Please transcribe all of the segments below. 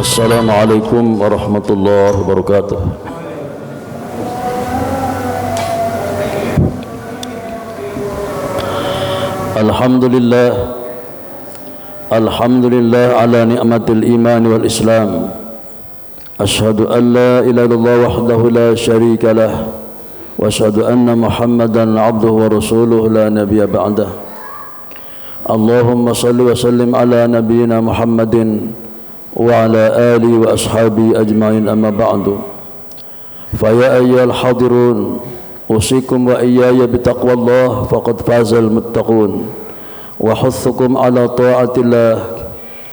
Assalamualaikum warahmatullahi wabarakatuh. Alhamdulillah ala ni'matil iman wal islam. Ashhadu an la ilaha illallah wahdahu la syarika lah wa ashhadu anna Muhammadan abduhu wa rasuluhu la nabiyya ba'dah. Allahumma salli wa sallim ala nabiyyina Muhammadin wa ala alihi wa ashabihi ajma'in, amma ba'du. Fa ya ayyuhal hadirun usikum wa iyaya bitaqwallah faqad fazal muttaqun wa huthukum ala ta'atillah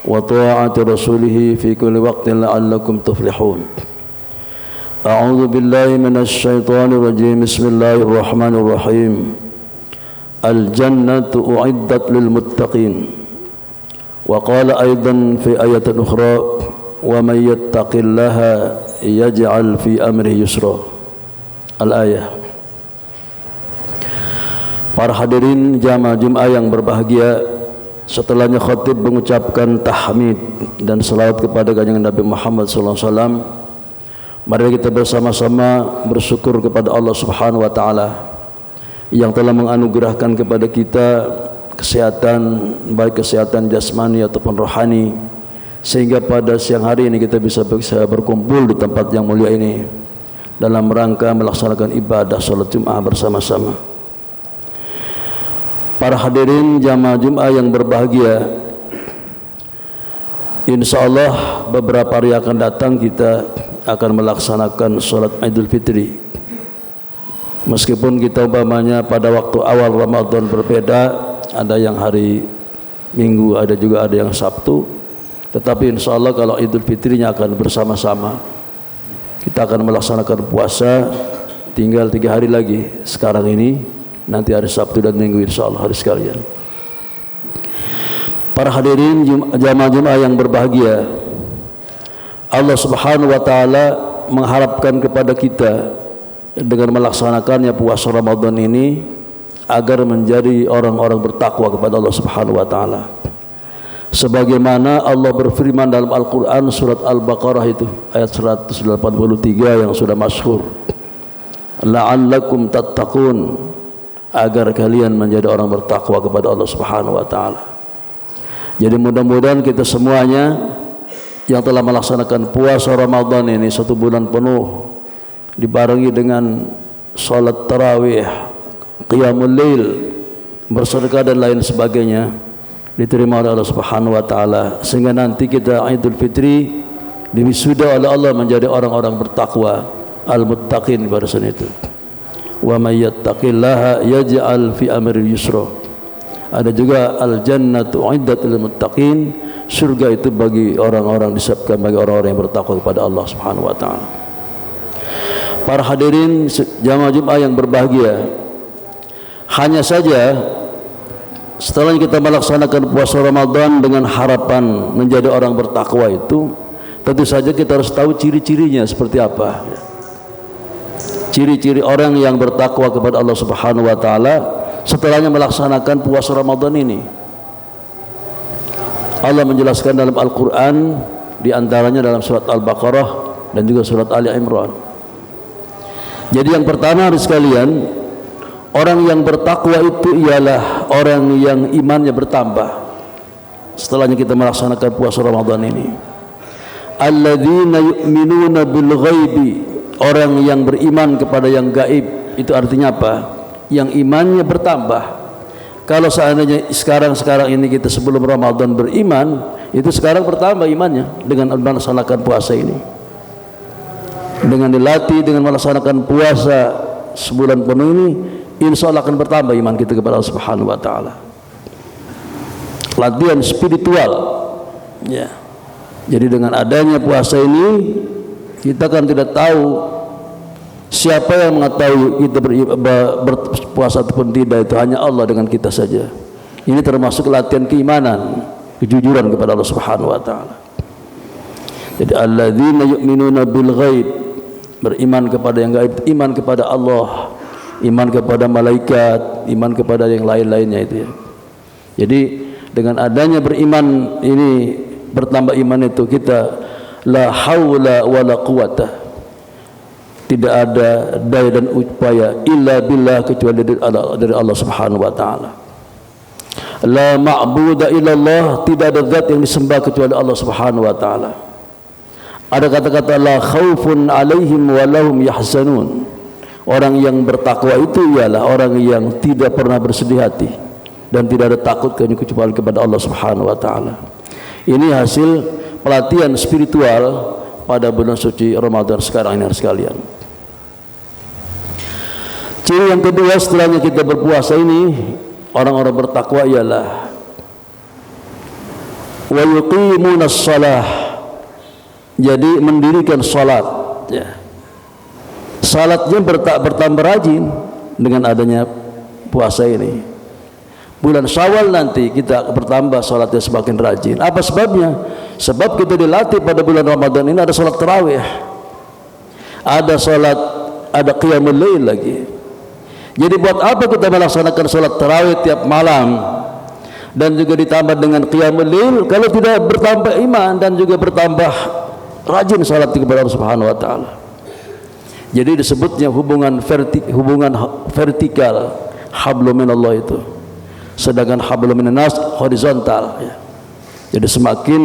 wa ta'ati rasulih fi kulli waqtin la'allakum tuflihun. A'udzu billahi minasy syaithanir rajim. Bismillahirrahmanirrahim. Al-jannatu u'iddat lil muttaqin. Wa qala aidan fi ayatin ukhra wa may yattaqillaha yaj'al fi amrihi yusra. Al-ayah. Para hadirin jamaah Jumat yang berbahagia, setelahnya khatib mengucapkan tahmid dan salawat kepada kanjeng Nabi Muhammad sallallahu alaihi wasallam, mari kita bersama-sama bersyukur kepada Allah Subhanahu wa taala yang telah menganugerahkan kepada kita kesehatan, baik kesehatan jasmani ataupun rohani, sehingga pada siang hari ini kita bisa berkumpul di tempat yang mulia ini dalam rangka melaksanakan ibadah salat Jumat bersama-sama. Para hadirin jamaah Jumat yang berbahagia, insyaallah beberapa hari akan datang kita akan melaksanakan salat Idul Fitri. Meskipun kita umpamanya pada waktu awal Ramadan berbeda, ada yang hari Minggu, ada juga ada yang Sabtu, tetapi insyaallah kalau Idul Fitrinya akan bersama-sama. Kita akan melaksanakan puasa tinggal 3 hari lagi sekarang ini, nanti hari Sabtu dan Minggu insyaallah hari sekalian. Para hadirin jamaah Jumat yang berbahagia, Allah Subhanahu wa taala mengharapkan kepada kita dengan melaksanakannya puasa Ramadan ini agar menjadi orang-orang bertakwa kepada Allah Subhanahu wa taala. Sebagaimana Allah berfirman dalam Al-Qur'an surat Al-Baqarah itu ayat 183 yang sudah masyhur. La'allakum tattaqun, agar kalian menjadi orang bertakwa kepada Allah Subhanahu wa taala. Jadi mudah-mudahan kita semuanya yang telah melaksanakan puasa Ramadan ini 1 bulan penuh dibarengi dengan salat tarawih, qiyamul lail, bersedekah dan lain sebagainya, diterima oleh Allah Subhanahu wa taala, sehingga nanti kita Idul Fitri diwisuda oleh Allah menjadi orang-orang bertakwa, al-muttaqin barisan itu. Wa may yattaqillaha yaj'al fi amri yusra. Ada juga al-jannatu u'iddat lil muttaqin, surga itu bagi orang-orang disiapkan bagi orang-orang yang bertakwa kepada Allah Subhanahu wa taala. Para hadirin jamaah Jumat yang berbahagia, hanya saja setelah kita melaksanakan puasa Ramadan dengan harapan menjadi orang bertakwa itu, tentu saja kita harus tahu ciri-cirinya seperti apa. Ciri-ciri orang yang bertakwa kepada Allah Subhanahu wa taala setelahnya melaksanakan puasa Ramadan ini. Allah menjelaskan dalam Al-Qur'an, di antaranya dalam surat Al-Baqarah dan juga surat Ali Imran. Jadi yang pertama harus sekalian, orang yang bertakwa itu ialah orang yang imannya bertambah setelahnya kita melaksanakan puasa Ramadan ini. Alladzina yu'minuna bil ghaibi, orang yang beriman kepada yang gaib. Itu artinya apa? Yang imannya bertambah. Kalau seandainya sekarang ini kita sebelum Ramadan beriman, itu sekarang bertambah imannya dengan melaksanakan puasa ini. Dengan dilatih dengan melaksanakan puasa sebulan penuh ini, insyaallah akan bertambah iman kita kepada Allah Subhanahu wa taala. Latihan spiritual. Ya. Jadi dengan adanya puasa ini, kita kan tidak tahu siapa yang mengetahui kita berpuasa ataupun tidak, itu hanya Allah dengan kita saja. Ini termasuk latihan keimanan, kejujuran kepada Allah Subhanahu wa taala. Jadi alladzina yu'minuna bil ghaib, beriman kepada yang gaib, iman kepada Allah, iman kepada malaikat, iman kepada yang lain-lainnya itu ya. Jadi dengan adanya beriman ini, bertambah iman itu, kita la haula wala quwata, tidak ada daya dan upaya illa billah kecuali dari Allah Subhanahu wa taala. La ma'budu illallah, tidak ada zat yang disembah kecuali Allah Subhanahu wa taala. Ada kata-kata la khaufun alaihim wa lahum yahzanun. Orang yang bertakwa itu ialah orang yang tidak pernah bersedih hati dan tidak ada takut kecuali kepada Allah Subhanahu wa taala. Ini hasil pelatihan spiritual pada bulan suci Ramadan sekarang ini sekalian. Ciri yang kedua setelahnya kita berpuasa ini, orang-orang bertakwa ialah wa yuqimunas shalah, jadi mendirikan salat ya. Salatnya bertambah rajin dengan adanya puasa ini. Bulan Syawal nanti kita bertambah salatnya semakin rajin. Apa sebabnya? Sebab kita dilatih pada bulan Ramadan ini ada salat tarawih, ada qiyamul lail lagi. Jadi buat apa kita melaksanakan salat tarawih tiap malam dan juga ditambah dengan qiyamul lail kalau tidak bertambah iman dan juga bertambah rajin salat kepada Allah Subhanahu wa taala. Jadi disebutnya hubungan vertikal hablum minallah itu, sedangkan hablum minan nas horizontal ya. Jadi semakin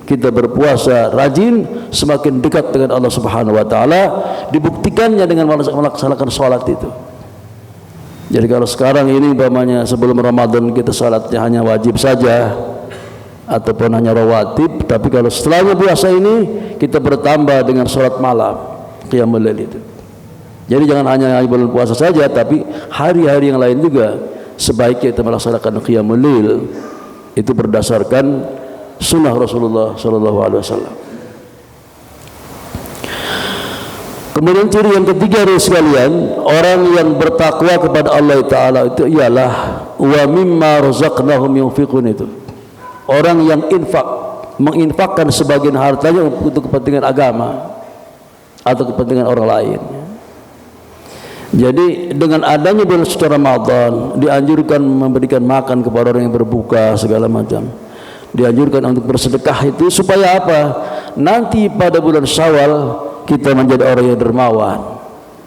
kita berpuasa rajin, semakin dekat dengan Allah Subhanahu wa taala, dibuktikannya dengan melaksanakan salat itu. Jadi kalau sekarang ini umpamanya sebelum Ramadan kita salatnya hanya wajib saja ataupun hanya rawatib, tapi kalau setelahnya puasa ini kita bertambah dengan salat malam qiyamul lail itu. Jadi jangan hanya bulan puasa saja, tapi hari-hari yang lain juga sebaiknya kita melaksanakan qiyamul lail. Itu berdasarkan sunnah Rasulullah sallallahu alaihi wasallam. Kemudian ciri yang ketiga dari sekalian, orang yang bertakwa kepada Allah taala itu ialah wa mimma razaqnahum yunfiqun, itu orang yang menginfakkan sebagian hartanya untuk kepentingan agama atau kepentingan orang lain. Jadi dengan adanya bulan suci Ramadan dianjurkan memberikan makan kepada orang yang berbuka segala macam. Dianjurkan untuk bersedekah itu supaya apa? Nanti pada bulan Syawal kita menjadi orang yang dermawan,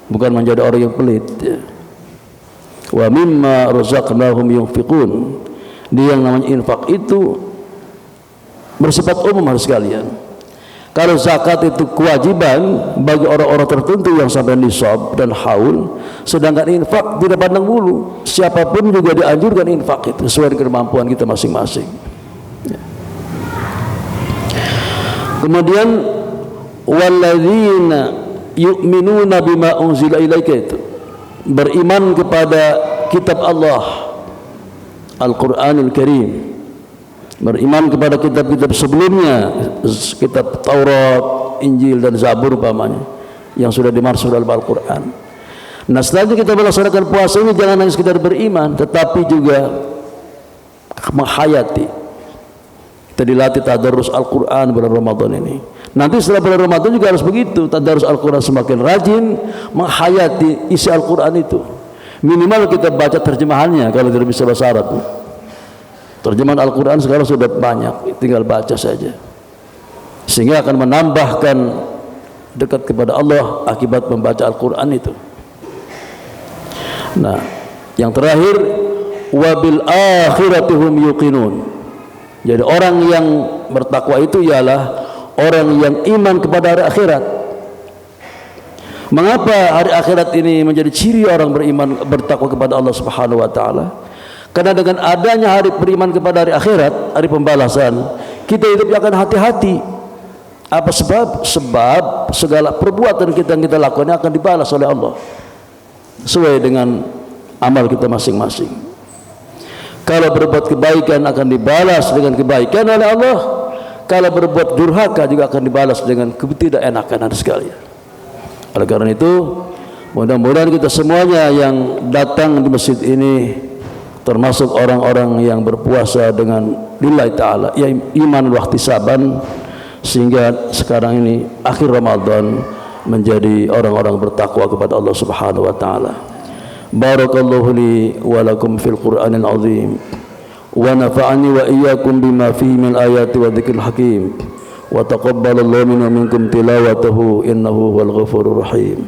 bukan menjadi orang yang pelit ya. Wa mimma razaqnahum yunfiqun. Dia yang namanya infak itu bersifat umum harus sekalian. Kalau zakat itu kewajiban bagi orang-orang tertentu yang sampai nisab dan haul, sedangkan infak tidak pandang bulu. Siapapun juga dianjurkan infak itu sesuai dengan kemampuan kita masing-masing. Ya. Kemudian walladzina yu'minuna bima unzila ilaika, itu beriman kepada kitab Allah Al-Qur'anul Karim, beriman kepada kitab-kitab sebelumnya, kitab Taurat, Injil dan Zabur umpamanya yang sudah dimaksud dalam Al-Quran. Nah setelah kita melaksanakan puasa ini jangan hanya sekedar beriman, tetapi juga menghayati. Kita dilatih tadarus Al-Quran bulan Ramadan ini. Nanti setelah bulan Ramadan juga harus begitu, tadarus Al-Quran semakin rajin, menghayati isi Al-Quran itu. Minimal kita baca terjemahannya kalau tidak bisa bahasa Arab. Terjemahan Al-Quran sekarang sudah banyak, tinggal baca saja, sehingga akan menambahkan dekat kepada Allah akibat membaca Al-Quran itu. Nah, yang terakhir wabil akhirati hum yuqinun. Jadi orang yang bertakwa itu ialah orang yang iman kepada hari akhirat. Mengapa hari akhirat ini menjadi ciri orang beriman bertakwa kepada Allah Subhanahu wa taala? Karena dengan adanya hari beriman kepada hari akhirat, hari pembalasan, kita hidup akan hati-hati. Apa sebab? Sebab segala perbuatan kita yang kita lakukan akan dibalas oleh Allah sesuai dengan amal kita masing-masing. Kalau berbuat kebaikan akan dibalas dengan kebaikan oleh Allah. Kalau berbuat durhaka juga akan dibalas dengan ketidakenakan sekalian. Oleh karena itu, mudah-mudahan kita semuanya yang datang di masjid ini, termasuk orang-orang yang berpuasa dengan lillahi ta'ala, ya iman wa ihtisaban, sehingga sekarang ini akhir Ramadan menjadi orang-orang bertakwa kepada Allah Subhanahu wa taala. Barakallahu li wa lakum fil Qur'anil azim wa nafa'ani wa iyyakum bima fihi min ayati wa dzikril hakim wa taqabbalallahu minna wa minkum tilawatahu innahu huwal ghafurur rahim.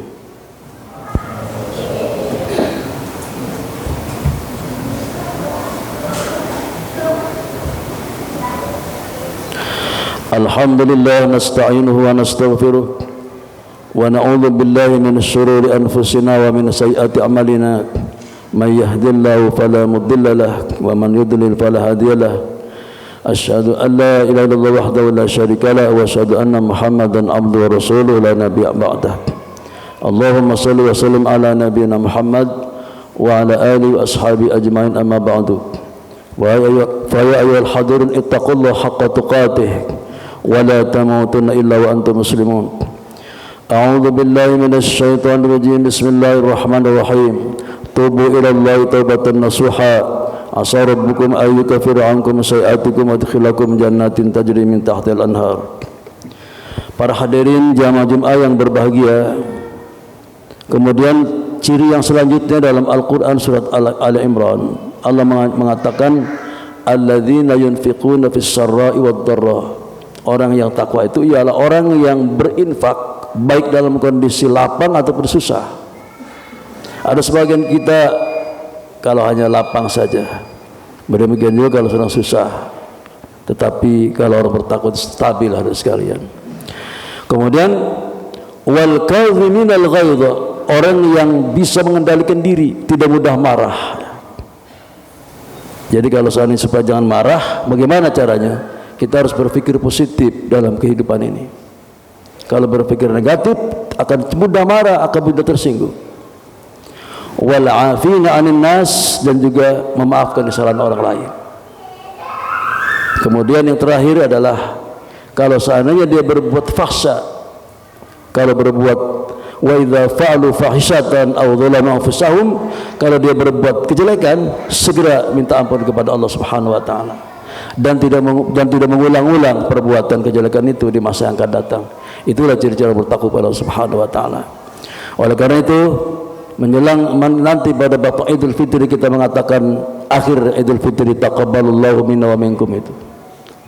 Alhamdulillah nasta'inuhu wa nastaghfiruh wa na'udzu billahi min syururi anfusina wa min sayyiati a'malina may yahdihillahu fala mudilla lahu wa man yudlil fala hadiya lahu asyhadu an la ilaha illallah wahdahu la syarika lahu wa asyhadu anna muhammadan abduhu wa rasuluhu la nabiyya ba'dah. Allahumma shalli wa sallim ala nabiyyina Muhammad wa ala alihi wa ashabihi ajmain amma ba'du. Wa ya ayyuhal hadirin ittaqullaha haqqa tuqatih wa la tamutunna illa wa antum muslimun. A'udzu billahi minasy syaithanir rajim. Bismillahirrahmanirrahim. Tubu ila Allahi taubatan nasuha. Asa rabbukum ay yukaffiru ankum sayi'atikum wa yudkhilakum jannatin tajri min tahtiha al-anhar. Para hadirin jamaah Jumat yang berbahagia. Kemudian ciri yang selanjutnya dalam Al-Qur'an surat Ali Imran, Allah mengatakan alladzina yunfiquna fis sarra'i wad dharra. Orang yang takwa itu ialah orang yang berinfak baik dalam kondisi lapang ataupun susah. Ada sebagian kita kalau hanya lapang saja, demikian juga kalau sedang susah. Tetapi kalau orang bertakwa stabil harus sekalian. Kemudian wal kadhiminal ghaidha, orang yang bisa mengendalikan diri, tidak mudah marah. Jadi kalau seandainya supaya jangan marah, bagaimana caranya? Kita harus berpikir positif dalam kehidupan ini. Kalau berpikir negatif akan mudah marah, akan mudah tersinggung. Wal 'afina 'anil nas, dan juga memaafkan kesalahan orang lain. Kemudian yang terakhir adalah kalau seandainya dia berbuat fahsya, kalau berbuat wa idza fa'alu fahishatan aw dzalamu anfusahum, kalau dia berbuat kejelekan segera minta ampun kepada Allah Subhanahu wa taala. Dan tidak mengulang-ulang perbuatan kejelekan itu di masa yang akan datang. Itulah ciri-ciri bertakwa kepada Allah Subhanahu wa taala. Oleh karena itu, menjelang nanti pada Bapak Idul Fitri kita mengatakan akhir Idul Fitri taqabbalallahu minna wa minkum itu.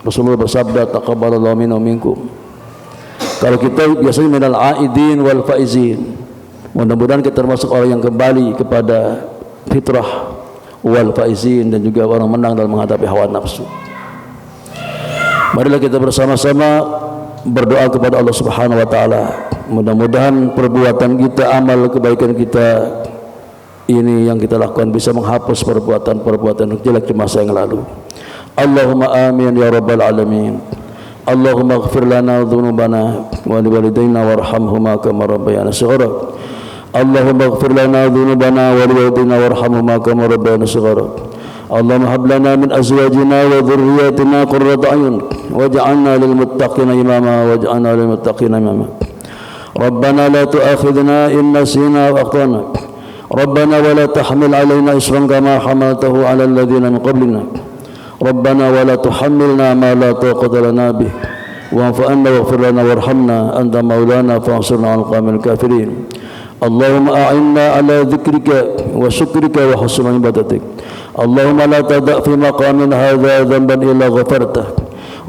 Rasulullah bersabda taqabbalallahu minna wa minkum. Kalau kita biasanya minal aidin wal faizin. Mudah-mudahan kita termasuk orang yang kembali kepada fitrah wal faizin, dan juga orang menang dalam menghadapi hawa nafsu. Marilah kita bersama-sama berdoa kepada Allah Subhanahu wa taala. Mudah-mudahan perbuatan kita, amal kebaikan kita ini yang kita lakukan bisa menghapus perbuatan-perbuatan jelek di masa yang lalu. Allahumma amin ya rabbal alamin. Allahumma ighfir lana dhunubana wa liwalidayna warhamhuma kama rabbayana shighara. Allahumma ighfir lana dhunubana wa liwalidayna warhamhuma kama rabbayana shighara. Allahumma hab lana min azwajina wa dhurriyyatina qurrata a'yun waj'alna lil muttaqina imama waj'alna lil muttaqina imama. Rabbana la tu'akhidhna in nasina wa akhtana. Rabbana wa la tahmil 'alaina isran kama hamaltahu 'ala alladhina min qablina. Rabbana wa la tuhammilna ma la taqata lana bih wa'fu 'anna waghfir lana warhamna anta maulana fansurna 'alal qawmil kafirin. Allahumma a'inna 'ala dhikrika wa syukrika wa husni ibadatik. Allahumma la tada' fi maqamin hadha dhanban illa ghafartah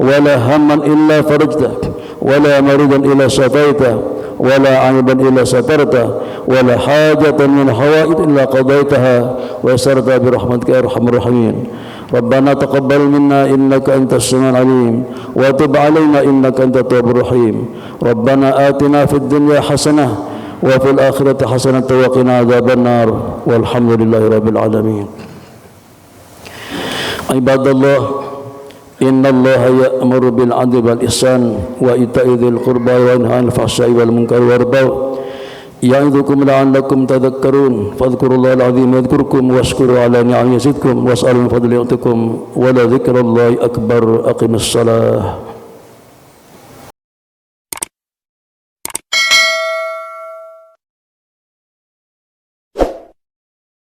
wa la hamman illa farajtah wa la maridan illa shafaitah wa la 'aiban illa satartah wa la hajatan min hawaid illa qadaitaha wa yassarta bi rahmatika ya arhamar rahimin. Rabbana taqabbal minna innaka antas samiul alim wa tub 'alaina innaka antat tawwabur rahim. Rabbana atina fid dunya hasanah wa fil akhirati hasanah wa qina adzabannar walhamdulillahi rabbil alamin. Ibadallah, innallaha ya'muru bil 'adli wal ihsan wa ita'i dzil qurba wa yanha 'anil fahsya'i wal munkari wal baghi ya'idzukum la'allakum tadhakkarun fadhkurullahal 'azim yadhkurkum washkuru 'ala ni'amihi yazidkum was'alu min fadlihi yu'tikum wa la dzikrullahi akbar. Aqimis shalah.